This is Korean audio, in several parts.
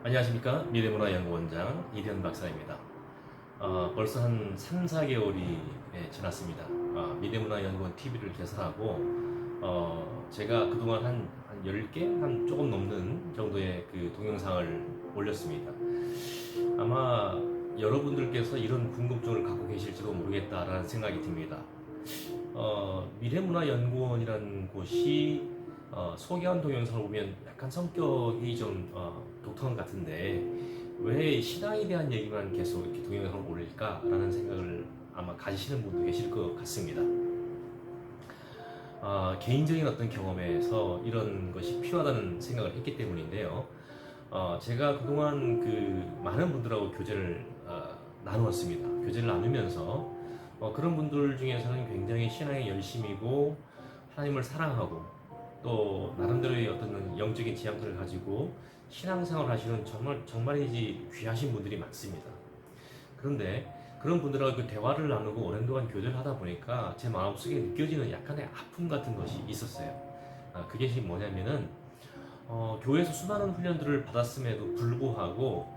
안녕하십니까. 미래문화연구원장 이대현 박사입니다. 벌써 한 3, 4개월이 지났습니다. 미래문화연구원 TV를 개설하고 제가 그동안 한 10개? 한 조금 넘는 정도의 그 동영상을 올렸습니다. 아마 여러분들께서 이런 궁금증을 갖고 계실지도 모르겠다라는 생각이 듭니다. 미래문화연구원이라는 곳이 소개한 동영상을 보면 약간 성격이 좀 독특한 것 같은데 왜 신앙에 대한 얘기만 계속 이렇게 동영상을 올릴까라는 생각을 아마 가지시는 분도 계실 것 같습니다. 개인적인 어떤 경험에서 이런 것이 필요하다는 생각을 했기 때문인데요. 제가 그동안 그 많은 분들하고 교제를 나누었습니다. 교제를 나누면서 그런 분들 중에서는 굉장히 신앙에 열심이고 하나님을 사랑하고 또 나름대로의 어떤 영적인 지향점을 가지고 신앙생활을 하시는 정말이지 귀하신 분들이 많습니다. 그런데 그런 분들하고 그 대화를 나누고 오랜 동안 교제를 하다 보니까 제 마음속에 느껴지는 약간의 아픔 같은 것이 있었어요. 그게 뭐냐면은 교회에서 수많은 훈련들을 받았음에도 불구하고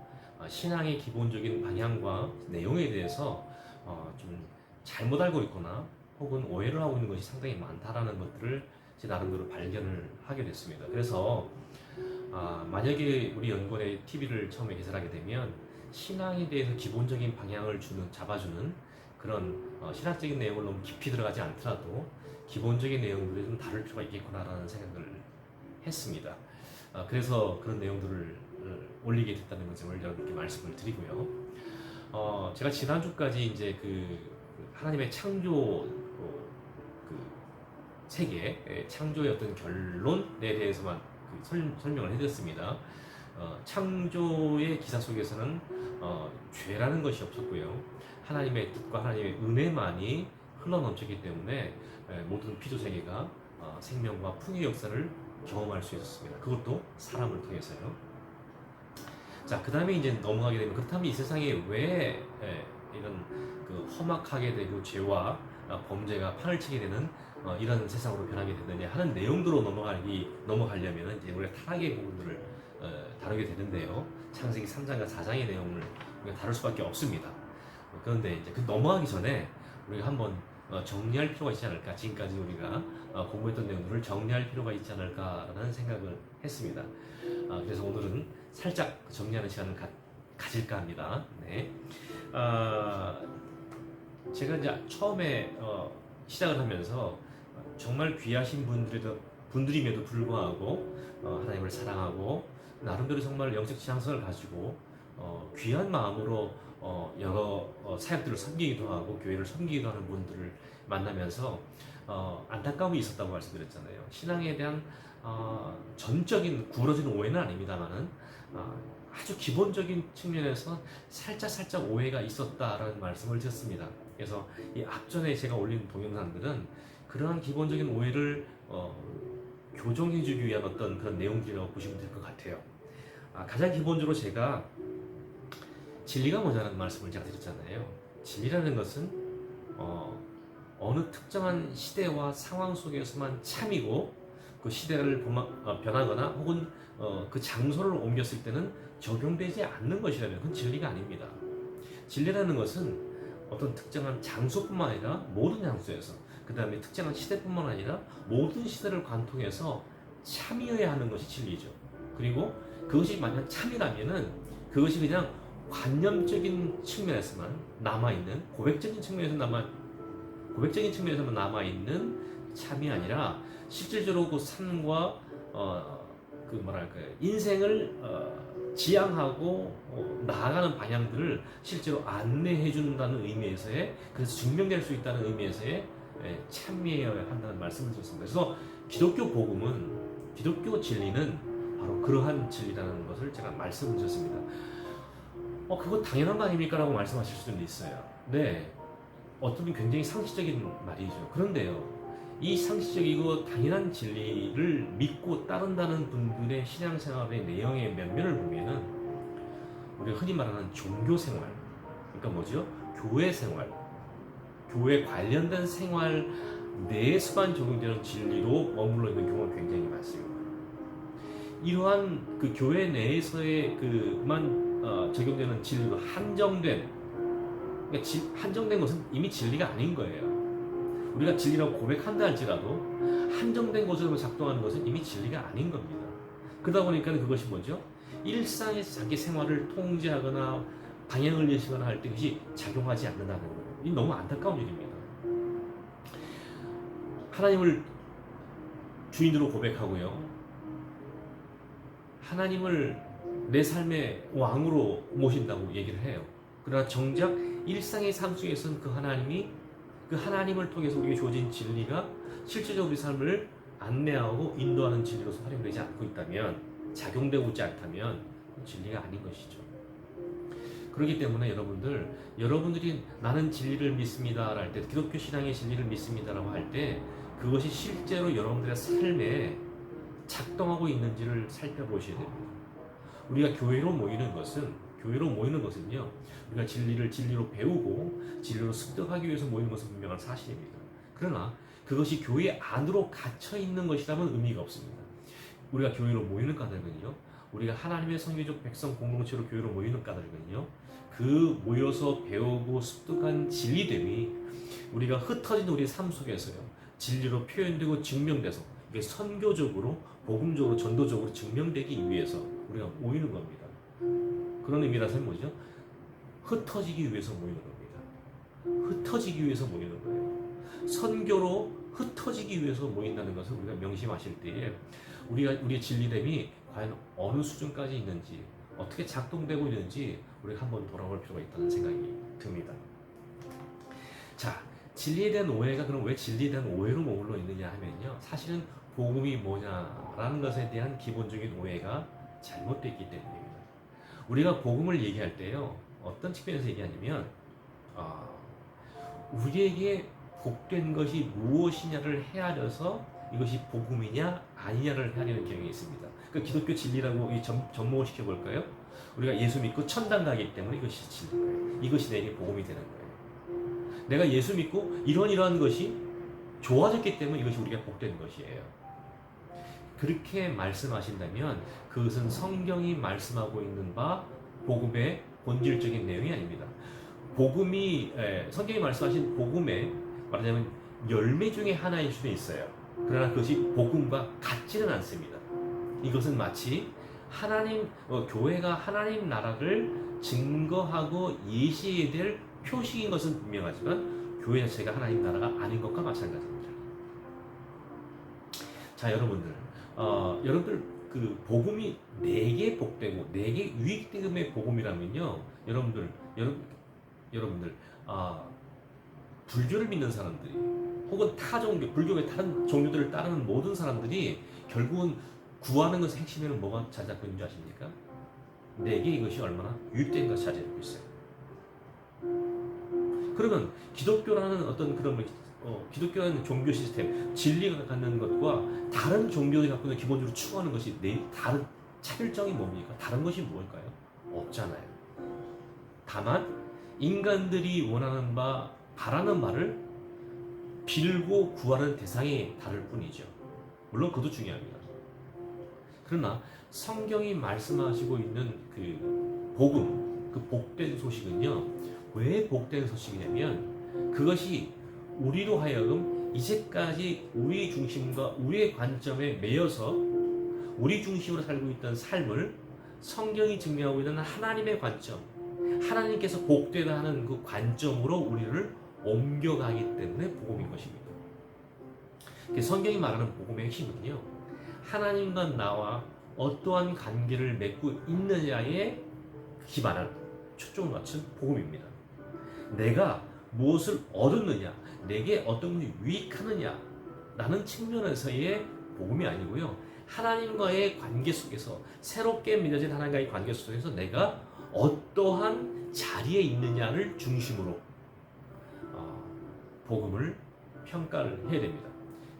신앙의 기본적인 방향과 내용에 대해서 좀 잘못 알고 있거나 혹은 오해를 하고 있는 것이 상당히 많다라는 것들을 제 나름대로 발견을 하게 됐습니다. 그래서 만약에 우리 연구원의 TV를 처음에 개설하게 되면 신앙에 대해서 기본적인 방향을 잡아주는 그런 신학적인 내용을 너무 깊이 들어가지 않더라도 기본적인 내용들을 좀 다룰 필요가 있겠구나라는 생각을 했습니다. 그래서 그런 내용들을 올리게 됐다는 것을 여러분께 말씀을 드리고요. 제가 지난주까지 이제 그 하나님의 창조 그 세계 창조의 어떤 결론에 대해서만 설명을 해드렸습니다. 창조의 기사 속에서는 죄라는 것이 없었고요. 하나님의 뜻과 하나님의 은혜만이 흘러넘쳤기 때문에 모든 피조 세계가 생명과 풍요의 역사를 경험할 수 있었습니다. 그것도 사람을 통해서요. 자, 그 다음에 이제 넘어가게 되면 그렇다면 이 세상에 왜 이런 그 험악하게 되고 죄와 범죄가 판을 치게 되는 이런 세상으로 변하게 되느냐 하는 내용으로 넘어가려면 이제 우리가 타락의 부분들을 다루게 되는데요. 창세기 3장과 4장의 내용을 우리가 다룰 수밖에 없습니다. 그런데 이제 그 넘어가기 전에 우리가 한번 정리할 필요가 있지 않을까, 지금까지 우리가 공부했던 내용들을 정리할 필요가 있지 않을까라는 생각을 했습니다. 그래서 오늘은 살짝 정리하는 시간을 가질까 합니다. 네. 제가 이제 처음에 시작을 하면서 정말 귀하신 분들임에도 불구하고 하나님을 사랑하고 나름대로 정말 영적 지향성을 가지고 귀한 마음으로 여러 사역들을 섬기기도 하고 교회를 섬기기도 하는 분들을 만나면서 안타까움이 있었다고 말씀드렸잖아요. 신앙에 대한 전적인 구부러진 오해는 아닙니다만은 아주 기본적인 측면에서 살짝 오해가 있었다라는 말씀을 드렸습니다. 그래서 이 앞전에 제가 올린 동영상들은 그러한 기본적인 오해를 교정해주기 위한 어떤 그런 내용들이라고 보시면 될 것 같아요. 가장 기본적으로 제가 진리가 뭐냐는 말씀을 제가 드렸잖아요. 진리라는 것은 어느 특정한 시대와 상황 속에서만 참이고 그 시대를 변하거나 혹은 그 장소를 옮겼을 때는 적용되지 않는 것이라면 그건 진리가 아닙니다. 진리라는 것은 어떤 특정한 장소뿐만 아니라 모든 장소에서, 그 다음에 특정한 시대뿐만 아니라 모든 시대를 관통해서 참이어야 하는 것이 진리죠. 그리고 그것이 만약 참이라면은 그것이 그냥 관념적인 측면에서만 남아있는, 고백적인 측면에서만 남아있는 참이 아니라 실질적으로 그 삶과 인생을 지향하고 나아가는 방향들을 실제로 안내해 준다는 의미에서의, 그래서 증명될 수 있다는 의미에서의 참여해야 한다는 말씀을 드렸습니다. 그래서 기독교 복음은, 기독교 진리는 바로 그러한 진리라는 것을 제가 말씀을 드렸습니다. 그거 당연한 거 아닙니까? 라고 말씀하실 수도 있어요. 네, 어떤 분 굉장히 상식적인 말이죠. 그런데요, 이 상식적이고 당연한 진리를 믿고 따른다는 분들의 신앙생활의 내용의 면면을 보면은 우리가 흔히 말하는 종교생활, 그러니까 뭐죠? 교회생활, 교회 관련된 생활 내에서만 적용되는 진리로 머물러 있는 경우가 굉장히 많습니다. 이러한 그 교회 내에서의 그만 적용되는 진리로 한정된, 그러니까 한정된 것은 이미 진리가 아닌 거예요. 우리가 진리라고 고백한다 할지라도 한정된 것으로 작동하는 것은 이미 진리가 아닌 겁니다. 그러다 보니까 그것이 뭐죠? 일상에서 자기 생활을 통제하거나 방향을 제시거나 할 때 그것이 작용하지 않는다는 거예요. 이 너무 안타까운 일입니다. 하나님을 주인으로 고백하고요, 하나님을 내 삶의 왕으로 모신다고 얘기를 해요. 그러나 정작 일상의 삶 속에서는 그 하나님을 통해서 우리에게 주어진 진리가 실제적으로 우리 삶을 안내하고 인도하는 진리로서 활용되지 않고 있다면, 작용되고 있지 않다면 진리가 아닌 것이죠. 그렇기 때문에 여러분들이 나는 진리를 믿습니다 할 때, 기독교 신앙의 진리를 믿습니다라고 할 때 그것이 실제로 여러분들의 삶에 작동하고 있는지를 살펴보셔야 됩니다. 우리가 교회로 모이는 것은요, 우리가 진리를 진리로 배우고 진리로 습득하기 위해서 모이는 것은 분명한 사실입니다. 그러나 그것이 교회 안으로 갇혀 있는 것이라면 의미가 없습니다. 우리가 교회로 모이는 까닭은요, 우리가 하나님의 성교적 백성 공동체로 교회로 모이는 까닭은요, 그 모여서 배우고 습득한 진리됨이 우리가 흩어진 우리의 삶 속에서요, 진리로 표현되고 증명돼서 이게 선교적으로, 복음적으로, 전도적으로 증명되기 위해서 우리가 모이는 겁니다. 그런 의미라서 뭐죠? 흩어지기 위해서 모이는 겁니다. 흩어지기 위해서 모이는 거예요. 선교로 흩어지기 위해서 모인다는 것을 우리가 명심하실 때에 우리의 진리됨이 과연 어느 수준까지 있는지, 어떻게 작동되고 있는지 우리가 한번 돌아볼 필요가 있다는 생각이 듭니다. 자, 진리에 대한 오해가 그럼 왜 진리에 대한 오해로 머물러 있느냐 하면요, 사실은 복음이 뭐냐라는 것에 대한 기본적인 오해가 잘못되어 있기 때문입니다. 우리가 복음을 얘기할 때요, 어떤 측면에서 얘기하냐면 우리에게 복된 것이 무엇이냐를 헤아려서 이것이 복음이냐 아니냐를 헤아리는 경향이 있습니다. 그 기독교 진리라고 접목을 시켜볼까요? 우리가 예수 믿고 천당 가기 때문에 이것이 진리인 거예요. 이것이 내게 복음이 되는 거예요. 내가 예수 믿고 이러한 것이 좋아졌기 때문에 이것이 우리가 복된 것이에요. 그렇게 말씀하신다면 그것은 성경이 말씀하고 있는 바 복음의 본질적인 내용이 아닙니다. 성경이 말씀하신 복음의 말하자면 열매 중에 하나일 수도 있어요. 그러나 그것이 복음과 같지는 않습니다. 이것은 마치 교회가 하나님 나라를 증거하고 예시해야 될 표식인 것은 분명하지만 교회 자체가 하나님 나라가 아닌 것과 마찬가지입니다. 자, 여러분들 그 복음이 내게 복되고 내게 유익됨의 복음이라면요, 여러분들 불교를 믿는 사람들이 혹은 불교의 다른 종교들을 따르는 모든 사람들이 결국은 구하는 것의 핵심에는 뭐가 자리 잡고 있는 줄 아십니까? 내게 이것이 얼마나 유익된 것이 자리 잡고 있어요. 그러면 기독교라는 기독교라는 종교 시스템, 진리가 갖는 것과 다른 종교들이 갖고 있는 기본적으로 추구하는 것이 다른 차별점이 뭡니까? 다른 것이 뭘까요? 없잖아요. 다만 인간들이 바라는 바를 빌고 구하는 대상이 다를 뿐이죠. 물론 그것도 중요합니다. 그러나 성경이 말씀하시고 있는 그 복음, 그 복된 소식은요, 왜 복된 소식이냐면 그것이 우리로 하여금 이제까지 우리 중심과 우리의 관점에 매여서 우리 중심으로 살고 있던 삶을 성경이 증명하고 있는 하나님의 관점, 하나님께서 복되다 하는 그 관점으로 우리를 옮겨가기 때문에 복음인 것입니다. 성경이 말하는 복음의 핵심은요, 하나님과 나와 어떠한 관계를 맺고 있느냐에 기반한 초점을 맞춘 복음입니다. 내가 무엇을 얻었느냐, 내게 어떤 것이 유익하느냐 라는 측면에서의 복음이 아니고요, 하나님과의 관계 속에서, 새롭게 맺어진 하나님과의 관계 속에서 내가 어떠한 자리에 있느냐를 중심으로 복음을 평가를 해야 됩니다.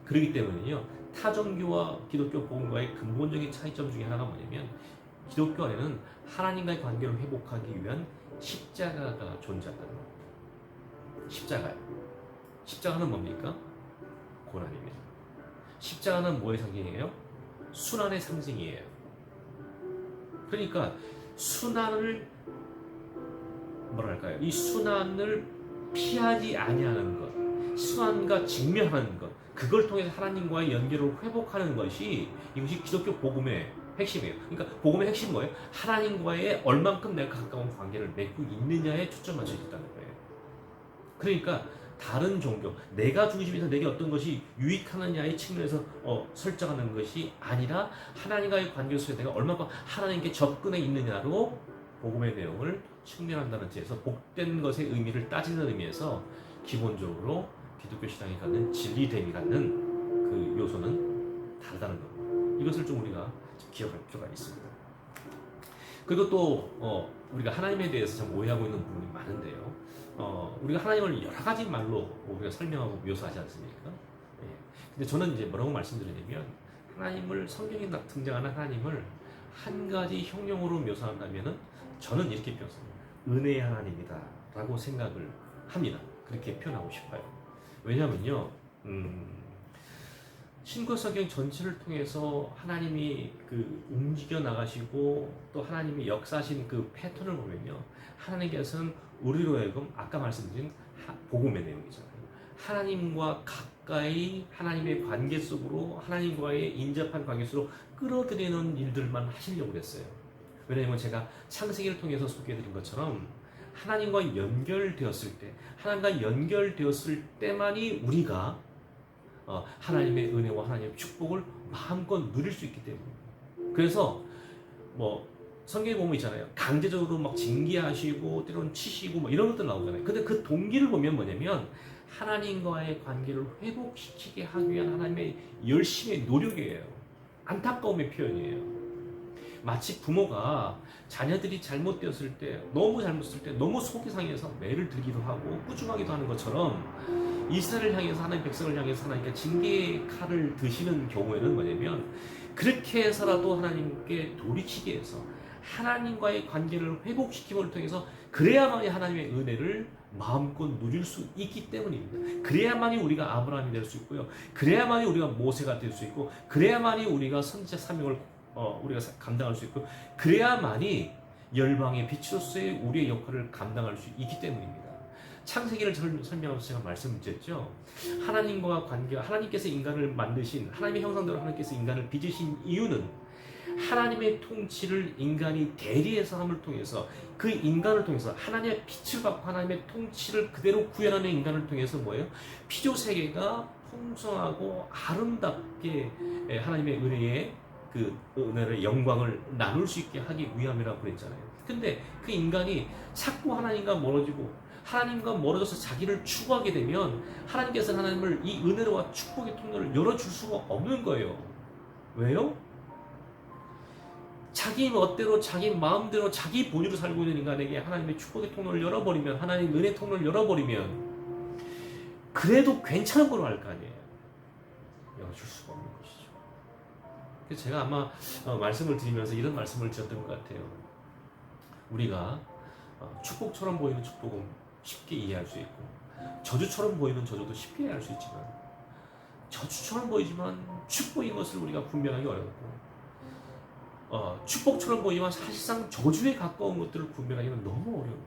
그렇기 때문에요, 타종교와 기독교 복음과의 근본적인 차이점 중에 하나가 뭐냐면, 기독교 안에는 하나님과의 관계를 회복하기 위한 십자가가 존재한다는 겁니다. 십자가는 뭡니까? 고난입니다. 십자가는 뭐의 상징이에요? 순환의 상징이에요. 그러니까 순환을 뭐랄까요? 이 순환을 피하지 아니하는 것, 순환과 직면하는 것, 그걸 통해서 하나님과의 연결을 회복하는 것이 이것이 기독교 복음의 핵심이에요. 그러니까 복음의 핵심은 뭐예요? 하나님과의 얼만큼 내가 가까운 관계를 맺고 있느냐에 초점 맞춰 있다는 거예요. 그러니까 다른 종교, 내가 중심에서 내게 어떤 것이 유익하느냐의 측면에서 설정하는 것이 아니라 하나님과의 관계 속에 내가 얼마큼 하나님께 접근해 있느냐로 복음의 내용을 측면한다는 뜻에서 복된 것의 의미를 따지는 의미에서 기본적으로 기독교 신앙이 갖는 진리됨이 갖는 그 요소는 다르다는 겁니다. 이것을 좀 우리가 기억할 필요가 있습니다. 그리고 또 우리가 하나님에 대해서 참 오해하고 있는 부분이 많은데요. 우리가 하나님을 여러 가지 말로 우리가 설명하고 묘사하지 않습니까? 예. 근데 저는 이제 뭐라고 말씀드리냐면 하나님을 성경에 등장하는 하나님을 한 가지 형용으로 묘사한다면은 저는 이렇게 표현합니다. 은혜의 하나님이다라고 생각을 합니다. 그렇게 표현하고 싶어요. 왜냐면요, 신구성경 전체를 통해서 하나님이 그 움직여 나가시고 또 하나님이 역사하신 그 패턴을 보면요, 하나님께서는 우리로 하여금 아까 말씀드린 복음의 내용이잖아요. 하나님과 가까이 하나님의 관계 속으로 하나님과의 인접한 관계 속으로 끌어들이는 일들만 하시려고 했어요. 왜냐하면 제가 창세기를 통해서 소개해드린 것처럼 하나님과 연결되었을 때, 하나님과 연결되었을 때만이 우리가 하나님의 은혜와 하나님의 축복을 마음껏 누릴 수 있기 때문입니다. 그래서 뭐 성경에 보면 있잖아요. 강제적으로 막 징계하시고 때로는 치시고 뭐 이런 것들 나오잖아요. 근데 그 동기를 보면 뭐냐면 하나님과의 관계를 회복시키게 하기 위한 하나님의 열심의 노력이에요. 안타까움의 표현이에요. 마치 부모가 자녀들이 잘못되었을 때, 너무 잘못했을 때 너무 속이 상해서 매를 들기도 하고 꾸중하기도 하는 것처럼 이스라엘을 향해서 하나님 백성을 향해서 하나님께 징계의 칼을 드시는 경우에는 뭐냐면 그렇게 해서라도 하나님께 돌이키게 해서 하나님과의 관계를 회복시킴을 통해서 그래야만이 하나님의 은혜를 마음껏 누릴 수 있기 때문입니다. 그래야만이 우리가 아브라함이 될 수 있고요. 그래야만이 우리가 모세가 될 수 있고 그래야만이 우리가 선지자 사명을 우리가 감당할 수 있고 그래야만이 열방의 빛으로서의 우리의 역할을 감당할 수 있기 때문입니다. 창세기를 설명하면서 제가 말씀드렸죠. 하나님과 관계가 하나님께서 인간을 만드신 하나님의 형상대로 하나님께서 인간을 빚으신 이유는 하나님의 통치를 인간이 대리해서 함을 통해서 그 인간을 통해서 하나님의 빛을 받고 하나님의 통치를 그대로 구현하는 인간을 통해서 뭐예요? 피조 세계가 풍성하고 아름답게 하나님의 은혜의 그 은혜의 영광을 나눌 수 있게 하기 위함이라고 그랬잖아요. 근데 그 인간이 자꾸 하나님과 멀어지고 하나님과 멀어져서 자기를 추구하게 되면 하나님께서는 하나님을 이 은혜와 축복의 통로를 열어줄 수가 없는 거예요. 왜요? 자기 멋대로 자기 마음대로 자기 본의로 살고 있는 인간에게 하나님의 축복의 통로를 열어버리면 하나님의 은혜 통로를 열어버리면 그래도 괜찮은 걸로 할 거 아니에요. 열어줄 수가 없는 것이죠. 그래서 제가 아마 말씀을 드리면서 이런 말씀을 드렸던 것 같아요. 우리가 축복처럼 보이는 축복은 쉽게 이해할 수 있고 저주처럼 보이는 저주도 쉽게 이해할 수 있지만 저주처럼 보이지만 축복인 것을 우리가 분별하기 어렵고 축복처럼 보이지만 사실상 저주에 가까운 것들을 구별하기는 너무 어려워요.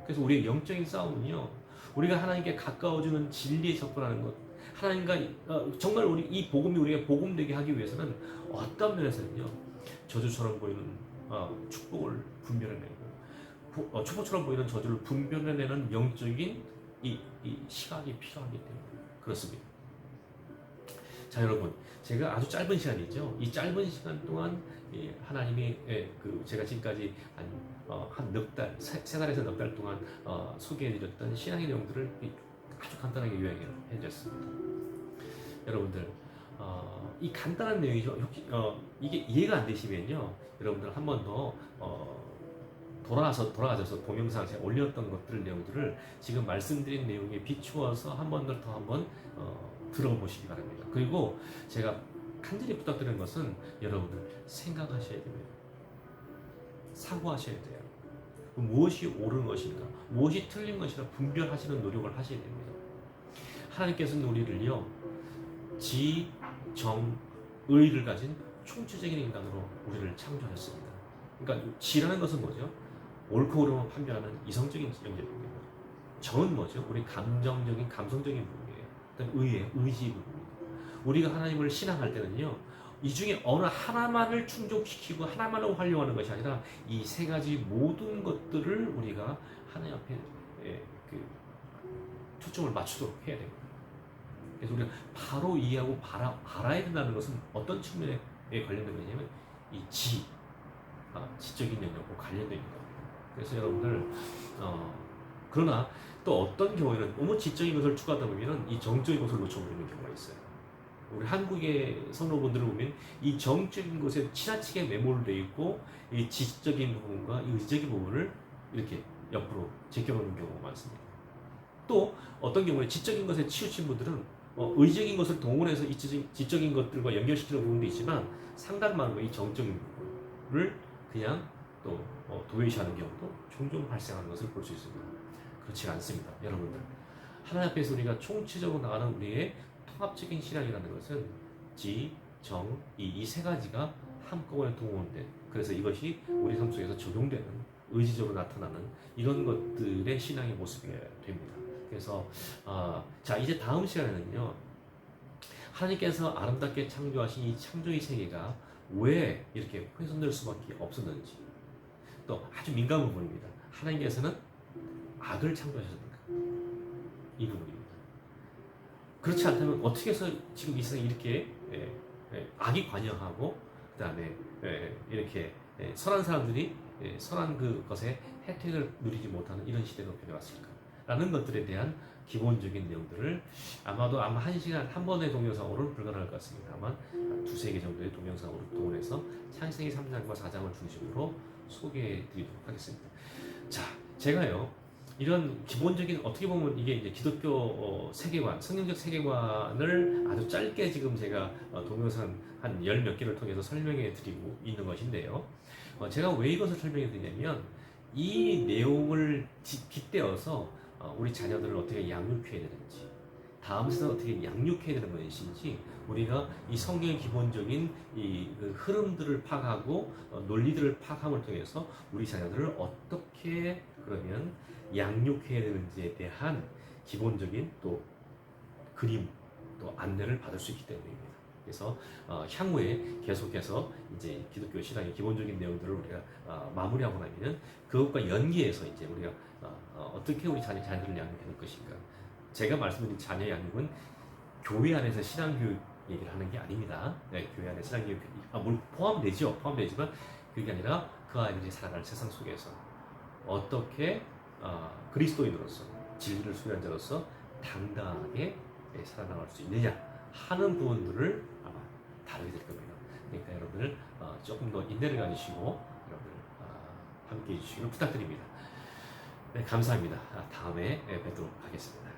그래서 우리의 영적인 싸움은요, 우리가 하나님께 가까워지는 진리에 접근하는 것, 하나님과 정말 우리 이 복음이 우리가 복음되게 하기 위해서는 어떤 면에서는요, 저주처럼 보이는 축복을 분별해내고 축복처럼 보이는 저주를 분별해내는 영적인 이 시각이 필요하기 때문에 그렇습니다. 자, 여러분, 제가 아주 짧은 시간이죠. 이 짧은 시간 동안 하나님이 제가 지금까지 한 넉 달, 세 달에서 넉 달 동안 소개해드렸던 신앙의 내용들을 아주 간단하게 요약해 드렸습니다. 여러분들, 이 간단한 내용이죠. 이게 이해가 안 되시면요, 여러분들 한 번 더 돌아가셔서 동영상 제가 올렸던 것들 내용들을 지금 말씀드린 내용에 비추어서 한 번 더 들어보시기 바랍니다. 그리고 제가 간절히 부탁드리는 것은 여러분들 생각하셔야 됩니다. 사고하셔야 돼요. 무엇이 옳은 것인가, 무엇이 틀린 것인가 분별하시는 노력을 하셔야 됩니다. 하나님께서는 우리를요, 지, 정, 의를 가진 총체적인 인간으로 우리를 창조하셨습니다. 그러니까 지라는 것은 뭐죠? 옳고 그름을 판별하는 이성적인 영역입니다. 정은 뭐죠? 우리 감정적인 감성적인 부분이에요. 그다음 의지 부분입니다. 우리가 하나님을 신앙할 때는요, 이 중에 어느 하나만을 충족시키고 하나만을 활용하는 것이 아니라 이 세 가지 모든 것들을 우리가 하나님 앞에 그 초점을 맞추도록 해야 됩니다. 그래서 우리가 바로 이해하고 알아야 된다는 것은 어떤 측면에 관련된 거냐면 이 지적인 영역과 관련된 겁니다. 그래서 여러분들 그러나 또 어떤 경우에는 너무 지적인 것을 추구하다 보면 이 정적인 것을 놓쳐버리는 경우가 있어요. 우리 한국의 성도분들을 보면 이 정적인 것에 지나치게 매몰되어 있고 이 지적인 부분과 이 의지적인 부분을 이렇게 옆으로 제껴놓는 경우가 많습니다. 또 어떤 경우에 지적인 것에 치우친 분들은 의적인 것을 동원해서 이 지적인 것들과 연결시키는 부분도 있지만 상당 많은 이 정적인 부분을 그냥 또 도외시하는 경우도 종종 발생하는 것을 볼 수 있습니다. 그렇지 않습니다, 여러분들. 하나님 앞에서 우리가 총체적으로 나가는 우리의 통합적인 신앙이라는 것은 지, 정, 이 세 가지가 한꺼번에 동원된, 그래서 이것이 우리 삶 속에서 적용되는, 의지적으로 나타나는 이런 것들의 신앙의 모습이 됩니다. 그래서 자, 이제 다음 시간에는요, 하나님께서 아름답게 창조하신 이 창조의 세계가 왜 이렇게 훼손될 수밖에 없었는지, 또 아주 민감한 부분입니다. 하나님께서는 악을 창조하셨는가, 이 부분입니다. 그렇지 않다면 어떻게 해서 지금 이 세상에 이렇게 악이 관영하고 그 다음에 이렇게 선한 사람들이 선한 그것에 혜택을 누리지 못하는 이런 시대로 변해왔을까 라는 것들에 대한 기본적인 내용들을 아마 한 시간 한 번의 동영상으로는 불가능할 것 같습니다. 아마 두세 개 정도의 동영상으로 동원해서 창세기 3장과 4장을 중심으로 소개해 드리도록 하겠습니다. 자, 제가요, 이런 기본적인, 어떻게 보면 이게 이제 기독교 세계관, 성경적 세계관을 아주 짧게 지금 제가 동영상 한 열 몇 개를 통해서 설명해 드리고 있는 것인데요. 제가 왜 이것을 설명해 드리냐면, 이 내용을 빗대어서 우리 자녀들을 어떻게 양육해야 되는지, 다음 세대를 어떻게 양육해야 되는 것인지, 우리가 이 성경의 기본적인 그 흐름들을 파악하고 논리들을 파악함을 통해서 우리 자녀들을 어떻게 그러면 양육해야 되는지에 대한 기본적인 또 그림, 또 안내를 받을 수 있기 때문입니다. 그래서 향후에 계속해서 이제 기독교 신앙의 기본적인 내용들을 우리가 마무리하고 나면 그것과 연계해서 이제 우리가 어떻게 우리 자녀들을 양육할 것인가. 제가 말씀드린 자녀 양육은 교회 안에서 신앙교육 얘기를 하는 게 아닙니다. 네, 교회 안에 신앙교육 물 포함되지만 그게 아니라 그 아이들이 살아갈 세상 속에서 어떻게 그리스도인으로서 진리를 수행한 자로서 당당하게 살아나갈 수 있느냐 하는 부분들을 아마 다루게 될 겁니다. 그러니까 여러분들 조금 더 인내를 가지시고 여러분들 함께 해주시기를 부탁드립니다. 네, 감사합니다. 다음에 뵙도록 하겠습니다.